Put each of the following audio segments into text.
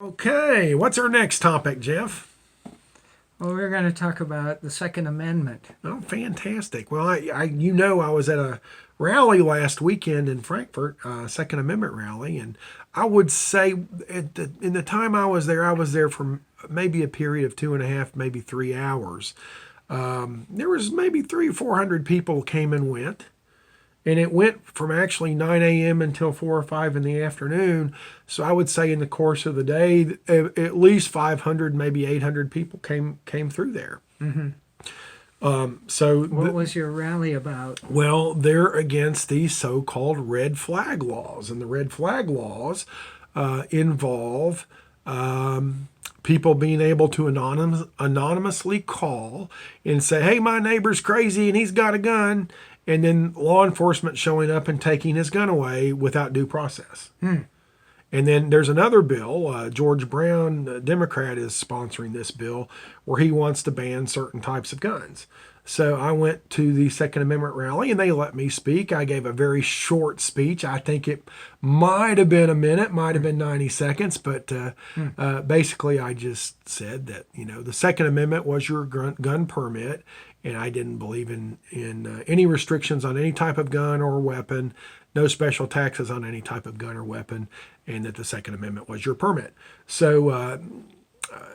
Okay, what's our next topic, Geoff? Well, we're going to talk about the Second Amendment. Oh, fantastic. Well, I was at a rally last weekend in Frankfurt, Second Amendment rally, and I would say in the time I was there for maybe a period of 2.5, maybe 3 hours. There was maybe 300 or 400 people came and went. And it went from actually 9 a.m. until 4 or 5 in the afternoon. So I would say in the course of the day, at least 500, maybe 800 people came through there. Mm-hmm. So What was your rally about? well, they're against these so-called red flag laws, and the red flag laws involve people being able to anonymously call and say, "Hey, my neighbor's crazy and he's got a gun," and then law enforcement showing up and taking his gun away without due process. And then there's another bill. George Brown, a Democrat, is sponsoring this bill where he wants to ban certain types of guns. So I went to the Second Amendment rally and they let me speak. I gave a very short speech. I think it might have been a minute, might have been 90 seconds, but basically I just said that, the Second Amendment was your gun permit, and I didn't believe in any restrictions on any type of gun or weapon, no special taxes on any type of gun or weapon, and that the Second Amendment was your permit. So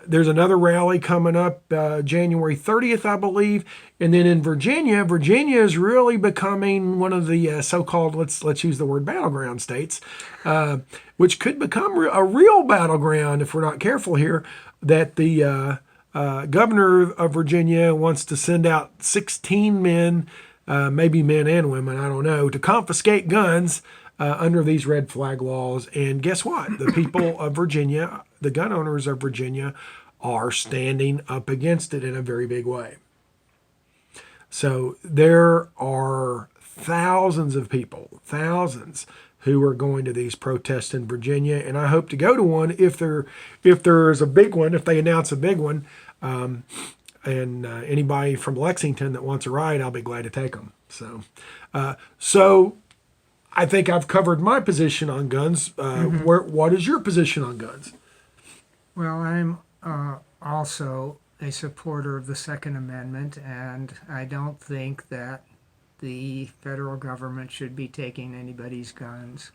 there's another rally coming up January 30th, I believe, and then in Virginia. Virginia is really becoming one of the so-called, let's use the word battleground states, which could become a real battleground if we're not careful here. That the governor of Virginia wants to send out 16 men, maybe men and women, I don't know, to confiscate guns under these red flag laws. And guess what? The people of Virginia, the gun owners of Virginia, are standing up against it in a very big way. So there are thousands of people, thousands, who are going to these protests in Virginia, and I hope to go to one if there is a big one, if they announce a big one. And anybody from Lexington that wants a ride, I'll be glad to take them. So I think I've covered my position on guns. What is your position on guns? Well, I'm also a supporter of the Second Amendment, and I don't think that the federal government should be taking anybody's guns.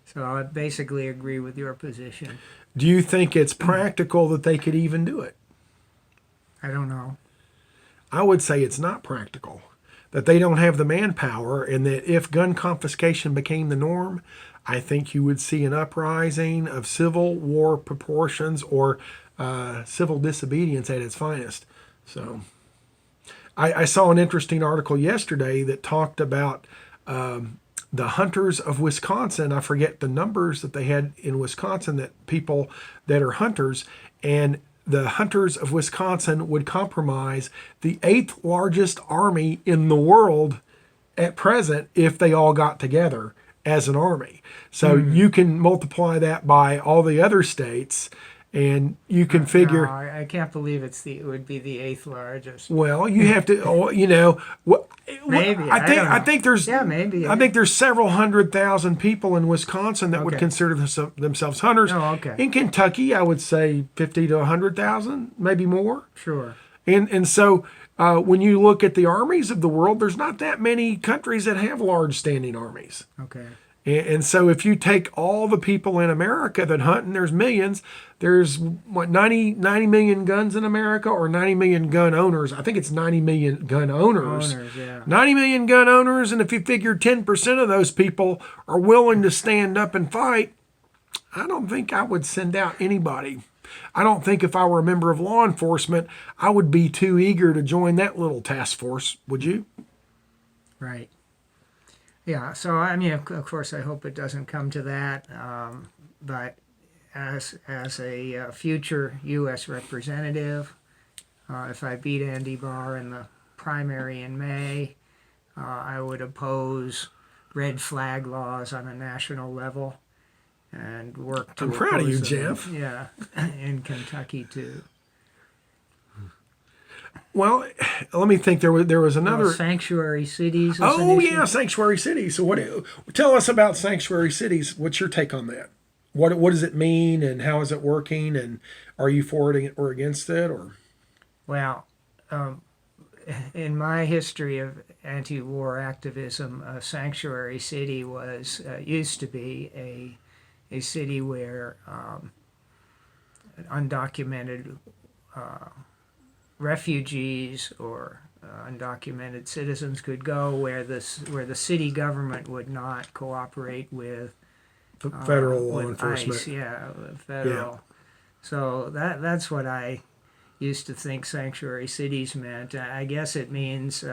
So I basically agree with your position. Do you think it's practical that they could even do it? I don't know. I would say it's not practical, that they don't have the manpower, and that if gun confiscation became the norm, I think you would see an uprising of civil war proportions, or civil disobedience at its finest. So I saw an interesting article yesterday that talked about the hunters of Wisconsin. I forget the numbers that they had in Wisconsin, that people that are hunters, and the hunters of Wisconsin would compromise the eighth largest army in the world at present if they all got together as an army. So you can multiply that by all the other states, and you can figure. No, I can't believe it would be the eighth largest. Well, you have to, Maybe. I think there's, Yeah, maybe. I think there's several 100,000 people in Wisconsin that would Okay. consider themselves hunters. Oh, okay. In Kentucky, I would say 50 to 100,000, maybe more. Sure. And so when you look at the armies of the world, there's not that many countries that have large standing armies. Okay. And so if you take all the people in America that hunt, and there's millions, there's 90 million guns in America, or 90 million gun owners. I think it's 90 million gun owners. Yeah. 90 million gun owners, and if you figure 10% of those people are willing to stand up and fight, I don't think I would send out anybody. I don't think if I were a member of law enforcement, I would be too eager to join that little task force. Would you? Right. Yeah, so I mean, of course, I hope it doesn't come to that. But as a future U.S. representative, if I beat Andy Barr in the primary in May, I would oppose red flag laws on a national level, and work to. I'm proud of you, oppose them, Geoff. Yeah, in Kentucky too. Well, let me think. There was another. Sanctuary cities. Is Oh an issue. yeah, sanctuary cities. So tell us about sanctuary cities? What's your take on that? what does it mean, and how is it working, and are you for it or against it, or? Well, in my history of anti-war activism, Sanctuary City was used to be a city where undocumented refugees or undocumented citizens could go, where the city government would not cooperate with Federal law with enforcement. ICE, federal. So that's what I used to think sanctuary cities meant. I guess it means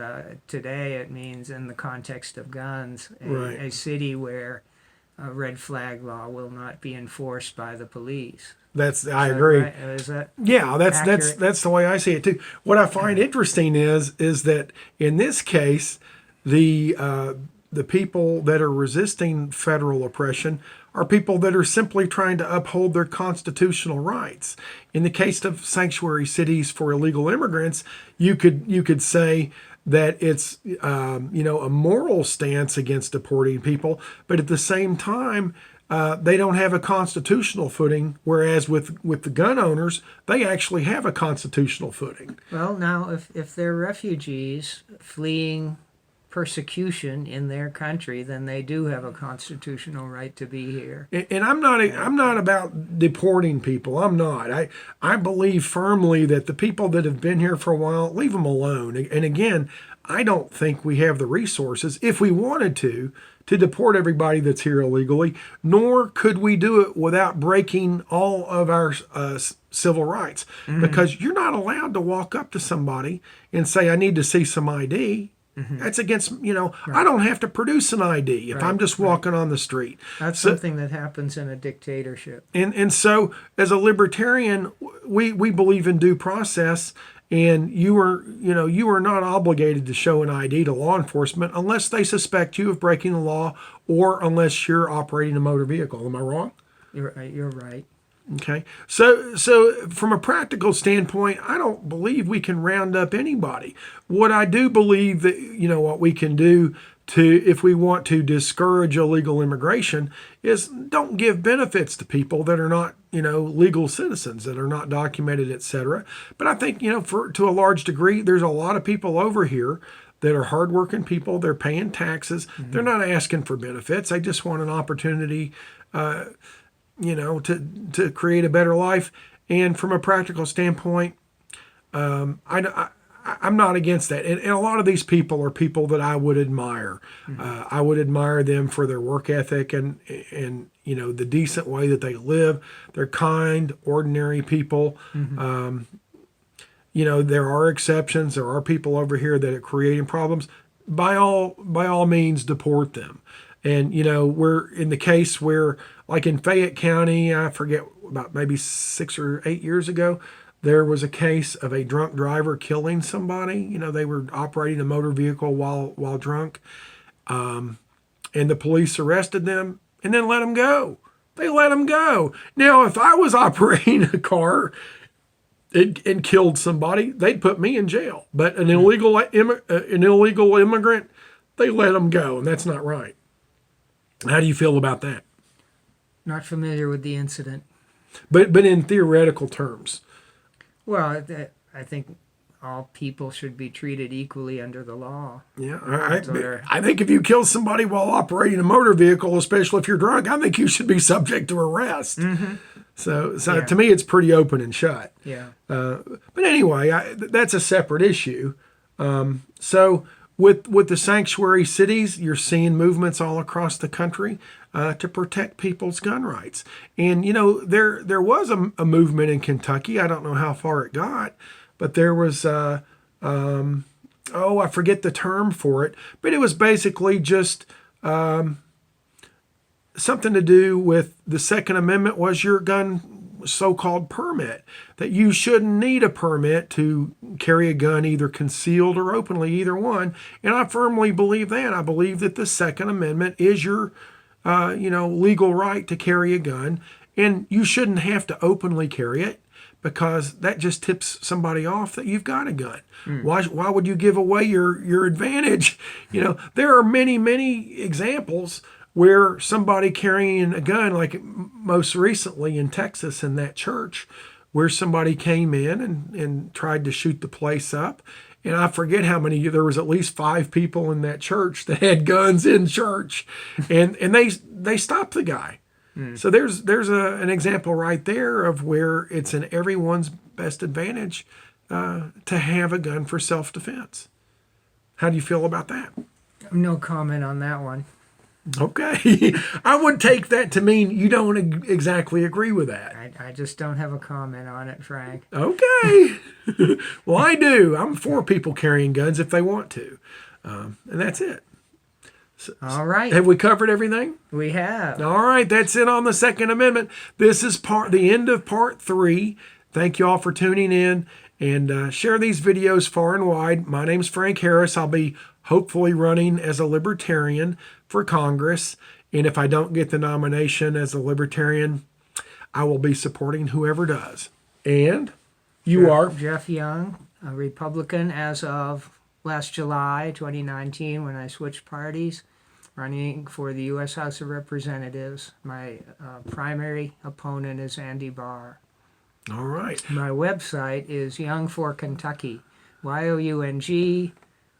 today it means, in the context of guns, Right. a city where a red flag law will not be enforced by the police. I Is that agree. right? Is that Yeah, accurate? that's the way I see it too. What I find interesting is that in this case, the people that are resisting federal oppression are people that are simply trying to uphold their constitutional rights. In the case of sanctuary cities for illegal immigrants, you could say that it's a moral stance against deporting people, but at the same time, they don't have a constitutional footing. Whereas with the gun owners, they actually have a constitutional footing. Well, now if they're refugees fleeing persecution in their country, then they do have a constitutional right to be here. And I'm not about deporting people. I'm not. I believe firmly that the people that have been here for a while, leave them alone. And again, I don't think we have the resources, if we wanted to deport everybody that's here illegally, nor could we do it without breaking all of our civil rights. Because you're not allowed to walk up to somebody and say, I need to see some ID. That's against, I don't have to produce an ID if I'm just walking on the street. That's something that happens in a dictatorship. And so, as a libertarian, we believe in due process, and you are not obligated to show an ID to law enforcement unless they suspect you of breaking the law, or unless you're operating a motor vehicle. Am I wrong? You're right. Okay. So from a practical standpoint, I don't believe we can round up anybody. What I do believe that, what we can do if we want to discourage illegal immigration, is don't give benefits to people that are not, legal citizens, that are not documented, etc. But I think, to a large degree, there's a lot of people over here that are hardworking people. They're paying taxes. They're not asking for benefits. They just want an opportunity, to create a better life. And from a practical standpoint, I'm not against that. And a lot of these people are people that I would admire. I would admire them for their work ethic and the decent way that they live. They're kind, ordinary people. There are exceptions. There are people over here that are creating problems. By all means, deport them. And, we're in the case where, like in Fayette County, I forget, about maybe 6 or 8 years ago, there was a case of a drunk driver killing somebody. They were operating a motor vehicle while drunk. And the police arrested them and then let them go. They let them go. Now, if I was operating a car and killed somebody, they'd put me in jail. But an illegal immigrant, they let them go, and that's not right. How do you feel about that? Not familiar with the incident. But in theoretical terms. Well, I think all people should be treated equally under the law. Yeah, I think if you kill somebody while operating a motor vehicle, especially if you're drunk, I think you should be subject to arrest. So to me, it's pretty open and shut. Yeah. But anyway, that's a separate issue. So with the sanctuary cities, you're seeing movements all across the country to protect people's gun rights. And, there was a movement in Kentucky. I don't know how far it got, but there was, I forget the term for it, but it was basically just something to do with the Second Amendment was your gun so-called permit, that you shouldn't need a permit to carry a gun, either concealed or openly, either one. And I firmly believe that. I believe that the Second Amendment is your, legal right to carry a gun, and you shouldn't have to openly carry it, because that just tips somebody off that you've got a gun. Why would you give away your advantage? There are many, many examples where somebody carrying a gun, like most recently in Texas in that church, where somebody came in and tried to shoot the place up. And I forget how many, there was at least 5 people in that church that had guns in church. And they stopped the guy. So there's an example right there of where it's in everyone's best advantage to have a gun for self-defense. How do you feel about that? No comment on that one. Okay. I would take that to mean you don't exactly agree with that. I just don't have a comment on it, Frank. Okay. Well, I do. I'm for people carrying guns if they want to. And that's it. All right. Have we covered everything? We have. All right. That's it on the Second Amendment. This is the end of part 3. Thank you all for tuning in, and share these videos far and wide. My name's Frank Harris. I'll be hopefully running as a libertarian for Congress. And if I don't get the nomination as a libertarian, I will be supporting whoever does. And you are? Geoff Young, a Republican as of last July 2019 when I switched parties, running for the U.S. House of Representatives. My primary opponent is Andy Barr. All right. My website is Young for Kentucky, YOUNG,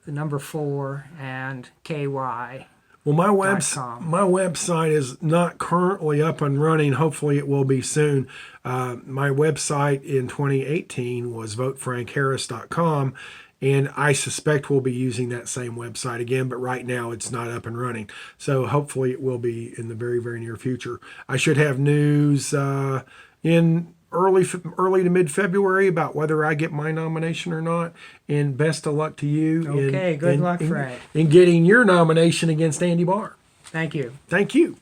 the number 4, and KY. Well, my website is not currently up and running. Hopefully it will be soon. My website in 2018 was votefrankharris.com, and I suspect we'll be using that same website again, but right now it's not up and running. So hopefully it will be in the very, very near future. I should have news in early to mid-February about whether I get my nomination or not. And best of luck to you. Okay, good luck, Frank. In getting your nomination against Andy Barr. Thank you. Thank you.